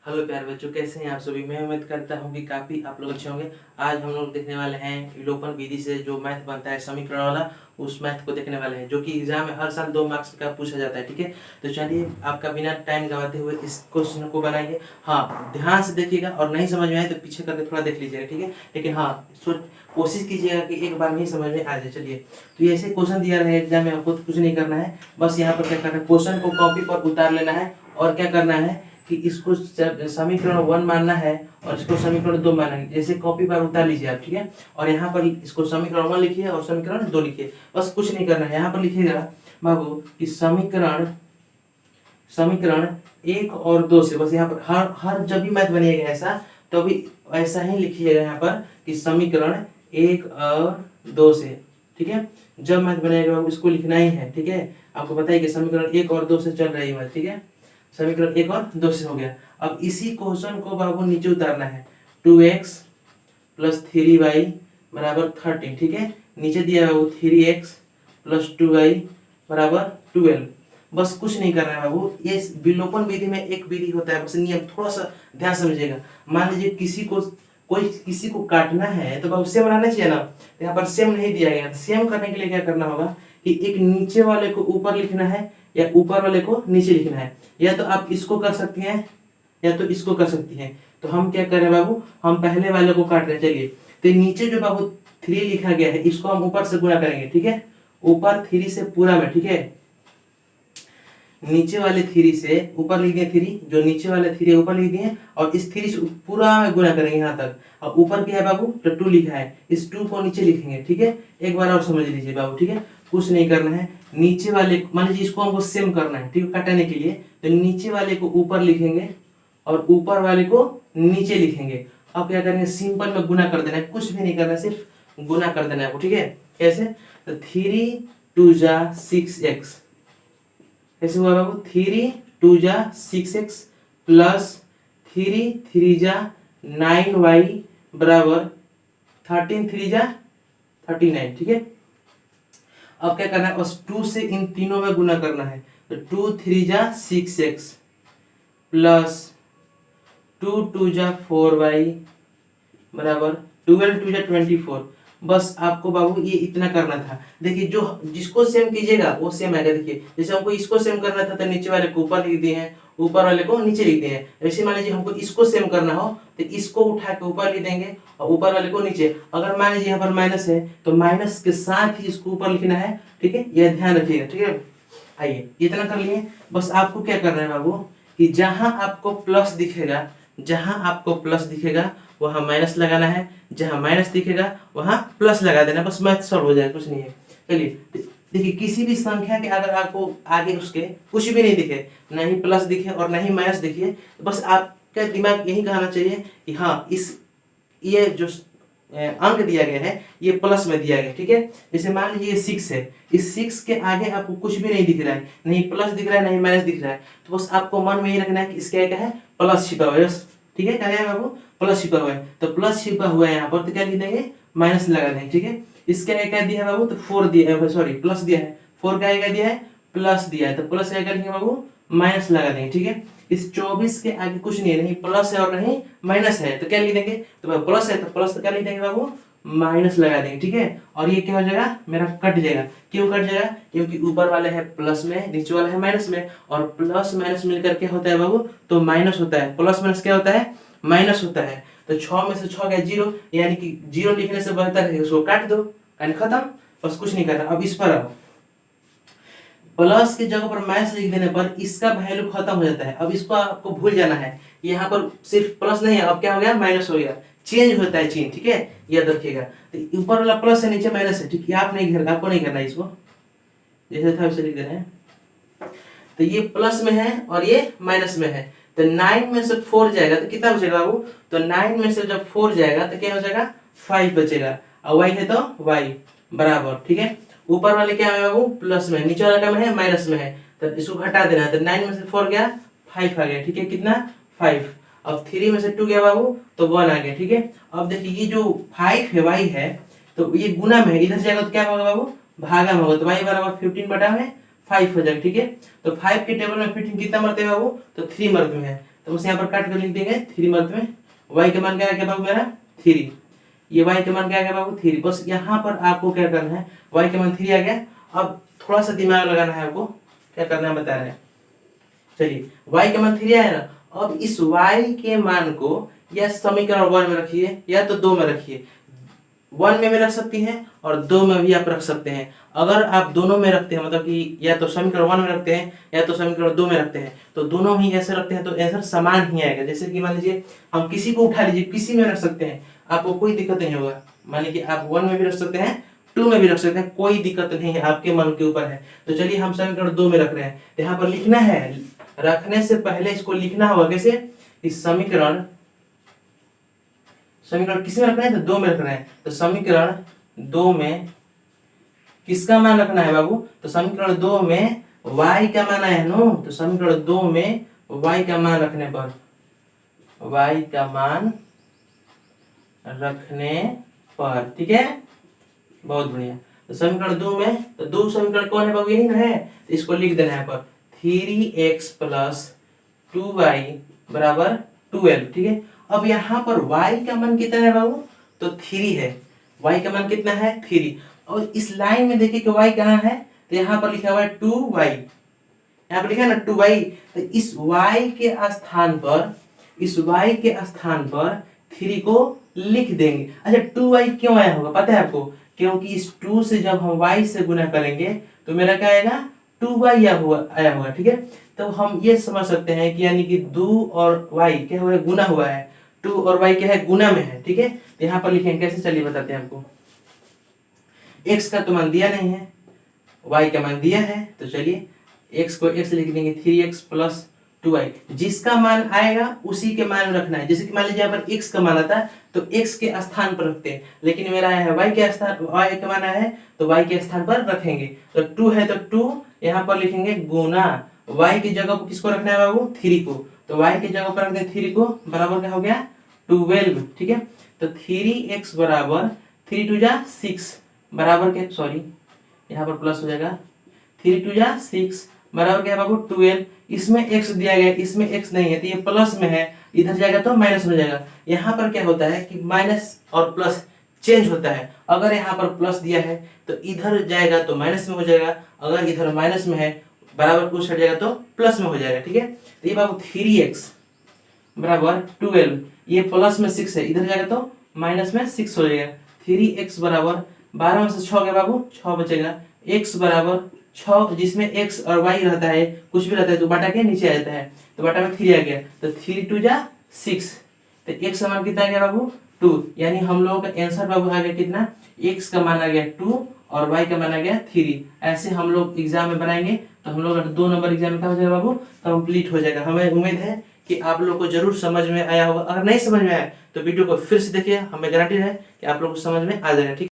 Hello प्यारे बच्चों, कैसे हैं आप सभी। मैं उम्मीद करता हूं कि काफ़ी आप लोग अच्छे होंगे। आज हम लोग देखने वाले हैं विलोपन विधि से जो मैथ बनता है समीकरण वाला, उस मैथ को देखने वाले हैं जो कि एग्जाम में हर साल 2 मार्क्स का पूछा जाता है। ठीक है, तो चलिए आपका बिना टाइम गवाते हुए इस क्वेश्चन को बनाइए। हाँ, ध्यान से देखिएगा और नहीं समझ में आए तो पीछे करके थोड़ा देख लीजिएगा। ठीक है, लेकिन हाँ कोशिश कीजिएगा कि एक बार नहीं समझ में आ जाए। चलिए, तो ये ऐसे क्वेश्चन दिया रहे एग्जाम में, आपको कुछ नहीं करना है, बस यहाँ पर क्या करना है, क्वेश्चन को कॉपी पर उतार लेना है और क्या करना है कि इसको समीकरण 1 मानना है और इसको समीकरण 2 मानना है। जैसे कॉपी पर उतार लीजिए आप। ठीक है, और यहाँ पर इसको समीकरण 1 लिखिए और समीकरण 2 लिखिए, बस कुछ नहीं करना है। यहाँ पर लिखिएगा बाबू कि समीकरण समीकरण 1 और 2 से, बस यहाँ पर हर हर जब भी मैथ बनिएगा ऐसा, तो भी ऐसा ही लिखिएगा यहाँ पर कि समीकरण 1 और 2 से। ठीक है, जब मैथ बनेगा इसको लिखना ही है। ठीक है, आपको बताइए कि समीकरण 1 और 2 से चल रही है। ठीक है, समीकरण 1 और 2 से हो गया। अब इसी क्वेश्चन को बाबू नीचे उतारना है। 2x प्लस 3y बराबर 13। ठीक है, नीचे दिया है बाबू 3x प्लस 2y बराबर 12। बस कुछ नहीं करना है बाबू। ये विलोपन विधि में एक विधि होता है, बस नियम थोड़ा सा ध्यान समझिएगा। मान लीजिए किसी को काटना है तो बाबू सेम बनाना चाहिए ना, तो यहाँ पर सेम नहीं दिया गया। सेम करने के लिए क्या करना होगा कि एक नीचे वाले को ऊपर लिखना है या ऊपर वाले को नीचे लिखना है। या तो आप इसको कर सकती हैं या तो इसको कर सकती हैं। तो हम क्या करें बाबू, हम पहले वाले को काट रहे हैं। चलिए, तो नीचे जो बाबू 3 लिखा गया है इसको हम ऊपर से गुणा करेंगे। ठीक है, ऊपर 3 से पूरा में। ठीक है, नीचे वाले 3 से ऊपर लिख दिए 3, जो नीचे वाले 3 ऊपर लिख दिए और इस 3 से पूरा में गुणा करेंगे यहाँ तक। और ऊपर क्या है बाबू, तो 2 लिखा है, इस 2 को नीचे लिखेंगे। ठीक है, एक बार और समझ लीजिए बाबू। ठीक है, कुछ नहीं करना है। नीचे वाले मान लीजिए इसको हमको सेम करना है, ठीक है, काटने के लिए, तो नीचे वाले को ऊपर लिखेंगे और ऊपर वाले को नीचे लिखेंगे। अब क्या करेंगे, सिंपल में गुना कर देना है, कुछ भी नहीं करना है, सिर्फ गुना कर देना है। ठीक है, कैसे, तो 3 2 जा 6x, कैसे हुआ बाबू, 3 2 जा 6x प्लस 3 3 जा 9y बराबर 13 3 जा 39। ठीक है, अब क्या करना है, बस 2 से इन तीनों में गुना करना है। तो 2 3 जा 6x प्लस 2 2 जा 4y बराबर 12 2 जा 24। बस आपको बाबू ये इतना करना था। देखिए, जो जिसको सेम कीजिएगा वो सेम आएगा। देखिए, जैसे हमको इसको सेम करना था तो नीचे वाले को ऊपर लिख दिए हैं, ऊपर वाले को नीचे लिख दिए हैं। वैसे मान लीजिए हमको इसको सेम करना हो तो इसको उठा के ऊपर लिख देंगे और ऊपर वाले को नीचे। अगर मान लीजिए यहाँ पर माइनस है तो माइनस के साथ ही इसको ऊपर लिखना है। ठीक है, यह ध्यान रखिएगा। ठीक है, आइए इतना कर लिए। बस आपको क्या करना है बाबू कि जहां आपको प्लस दिखेगा वहां माइनस लगाना है, जहां माइनस दिखेगा वहां प्लस लगा देना, बस मैथ सॉल्व हो जाएगा, कुछ नहीं है। चलिए, देखिए, किसी भी संख्या के अगर आपको आगे उसके कुछ भी नहीं दिखे, ना ही प्लस दिखे और ना ही माइनस दिखे, तो बस आपका दिमाग यही कहना चाहिए कि हाँ, ये जो अंक दिया गया है ये प्लस में दिया गया। ठीक है, जैसे मान लीजिए ये 6 है, इस 6 के आगे आपको कुछ भी नहीं दिख रहा है, नहीं प्लस दिख रहा है नहीं माइनस दिख रहा है, तो बस आपको मन में ये रखना है कि इसके क्या है, प्लस छिपा हुआ है। ठीक है, क्या है बाबू, प्लस छिपा हुआ है, तो प्लस छिपा हुआ है यहाँ पर, तो क्या लिख देंगे, माइनस लगा देंगे। ठीक है, इसके आगे क्या दिया है बाबू, तो 4 दिया है, सॉरी प्लस दिया है, 4 का आगे दिया है प्लस दिया है, तो प्लस क्या लिखेंगे बाबू, माइनस लगा देंगे। ठीक है, इस 24 के आगे कुछ नहीं है, नहीं प्लस है और नहीं माइनस है, तो क्या लिख देंगे, तो प्लस है तो प्लस, तो क्या लिख देंगे बाबू, माइनस लगा देंगे। ठीक है, और ये क्या हो जाएगा, मेरा कट जाएगा। क्यों कट जाएगा, क्योंकि ऊपर वाला है प्लस में, नीचे वाला है माइनस में, और प्लस माइनस मिलकर क्या होता है बाबू, तो माइनस होता है। प्लस माइनस क्या होता है, माइनस होता है। तो 6 में से 6 गया 0, यानी कि 0 लिखने से बेहतर है उसको काट दो, खत्म, बस कुछ नहीं करना। अब इस पर आओ, प्लस की जगह पर माइनस लिख देने पर इसका वैल्यू खत्म हो जाता है। अब इसको आपको भूल जाना है, यहाँ पर सिर्फ प्लस नहीं है, अब क्या हो गया, माइनस हो गया, चेंज होता है चिन्ह। ठीक है, याद रखिएगा, तो ऊपर वाला प्लस है नीचे माइनस है। ठीक है, आपको नहीं करना है, इसको जैसे था वैसे लिख देना है। तो ये प्लस में है और ये माइनस में है, तो 9 में से 4 जाएगा तो कितना बचेगा बाबू, तो 9 में से जब 4 जाएगा तो क्या हो जाएगा, 5 बचेगा, और y है तो y बराबर। ठीक है, ऊपर वाले क्या है बाबू, प्लस में, नीचे वाला क्या में है, माइनस में है, तो इसको घटा देना है। तो 9 में से 4 गया 5 आ गया। ठीक है, कितना, 5। अब 3 में से 2 गया बाबू तो 1 आ गया। ठीक है, अब देखिए ये जो 5 है y है, तो ये गुना में है, इधर जाएगा तो क्या होगा बाबू, भागा में होगा, तो y बराबर 15/5 हो जाएगा। ठीक है, तो 5 के टेबल में 15 कितना मरते हैं बाबू, तो 3 मरते हैं, तो बस यहाँ पर काट कर लिख देंगे 3 मंथ में। y का मान क्या आ गया बाबू मेरा 3, ये y का मान क्या आ गया बाबू 3। बस यहाँ पर आपको क्या करना है, y का मान 3 आ गया। अब थोड़ा सा दिमाग लगाना है आपको, क्या करना है बता रहे हैं। चलिए y का मान 3 आया ना, अब इस y के मान को या समीकरण 1 में रखिए या तो 2 में रखिए। 1 में भी रख सकती हैं और 2 में भी आप रख सकते हैं। अगर आप दोनों में रखते हैं, मतलब कि या तो समीकरण 1 में रखते हैं या तो समीकरण 2 में रखते हैं, तो दोनों ही ऐसे रखते हैं तो आंसर समान ही आएगा। जैसे कि मान लीजिए हम किसी को उठा लीजिए, किसी में रख सकते हैं, आपको कोई दिक्कत नहीं होगा। मान लीजिए आप 1 में भी रख सकते हैं, 2 में भी रख सकते हैं, कोई दिक्कत नहीं है, आपके मन के ऊपर है। तो चलिए हम समीकरण 2 में रख रहे हैं, यहाँ पर लिखना है, रखने से पहले इसको लिखना होगा कैसे, इस समीकरण किस में रखना है, तो 2 में रखना है। तो समीकरण 2 में किसका मान रखना है बाबू, तो समीकरण 2 में y का मान आया नो, तो समीकरण 2 में y का मान रखने पर, y का मान रखने पर, ठीक है, बहुत बढ़िया। तो समीकरण 2 में, तो 2 समीकरण कौन है बाबू, यही ना है, तो इसको लिख देना है पर 3x प्लस 2y बराबर 12, ठीक है। अब यहाँ पर y का मान कितना है बाबू, तो 3 है, y का मान कितना है 3। और इस लाइन में देखिए कि y कहाँ है, तो यहाँ पर लिखा हुआ है 2y, यहाँ पर लिखा है ना 2y, तो इस y के स्थान पर, इस y के स्थान पर 3 को लिख देंगे। अच्छा 2y क्यों आया होगा पता है आपको, क्योंकि इस 2 से जब हम y से गुना करेंगे तो मेरा क्या आएगा 2y आया होगा, ठीक है। तो हम ये समझ सकते हैं कि यानी कि 2 और y क्या हुआ है, गुना हुआ है, 2 और y क्या है, गुना में है, ठीक है। तो यहाँ पर लिखेंगे कैसे, चलिए बताते हैं आपको। x का तो मान दिया नहीं है, y का मान दिया है, तो चलिए x को x लिख देंगे 3x प्लस 2y, जिसका मान आएगा उसी के मान रखना है। जैसे कि मान लीजिए यहाँ पर x का मान आता है तो x के स्थान पर रखते हैं, लेकिन मेरा आया है y के स्थान, y का मान आया है तो y के स्थान पर रखेंगे। तो 2 है तो 2 यहाँ पर लिखेंगे गुना, y की जगह पर किसको रखना है बाबू 3 को, तो y की जगह पर रख दें 3 को, बराबर क्या हो गया 12, ठीक है। तो 3x बराबर 3 2 जा 6 बराबर क्या, सॉरी यहाँ पर प्लस हो जाएगा, 3 2 जा 6 बराबर क्या है बाबू 12। इसमें x दिया गया, इसमें x नहीं है तो ये प्लस में है, इधर जाएगा तो माइनस हो जाएगा। यहाँ पर क्या होता है कि माइनस और प्लस चेंज होता है, अगर यहाँ पर प्लस दिया है तो इधर जाएगा तो माइनस में हो जाएगा, अगर इधर माइनस में है बराबर कुछ हट जाएगा तो प्लस में हो जाएगा, ठीक है। तो ये बाबू 3x बराबर 12, ये प्लस में 6 है, इधर जाएगा तो माइनस में 6 हो जाएगा। 3x बराबर 12 में से 6 गया बाबू 6 बचेगा, x बराबर 6, जिसमें x और y रहता है, कुछ भी रहता है तो बाटा के नीचे आ जाता है, तो बाटा में 3 आ गया, तो 3 2 जा 6, तो x का मान कितना आ गया बाबू 2, यानी हम लोगों का आंसर बाबू आ गया कितना, x का मान आ गया 2 और y का मान आ गया 3। ऐसे हम लोग एग्जाम में बनाएंगे तो हम लोग 2 नंबर एग्जाम में क्या हो जाएगा बाबू, कंप्लीट हो जाएगा। हमें उम्मीद है कि आप लोग को जरूर समझ में आया होगा, अगर नहीं समझ में आया तो वीडियो को फिर से देखिए, हमें गारंटी है कि आप लोग को समझ में आ जाएगा, ठीक।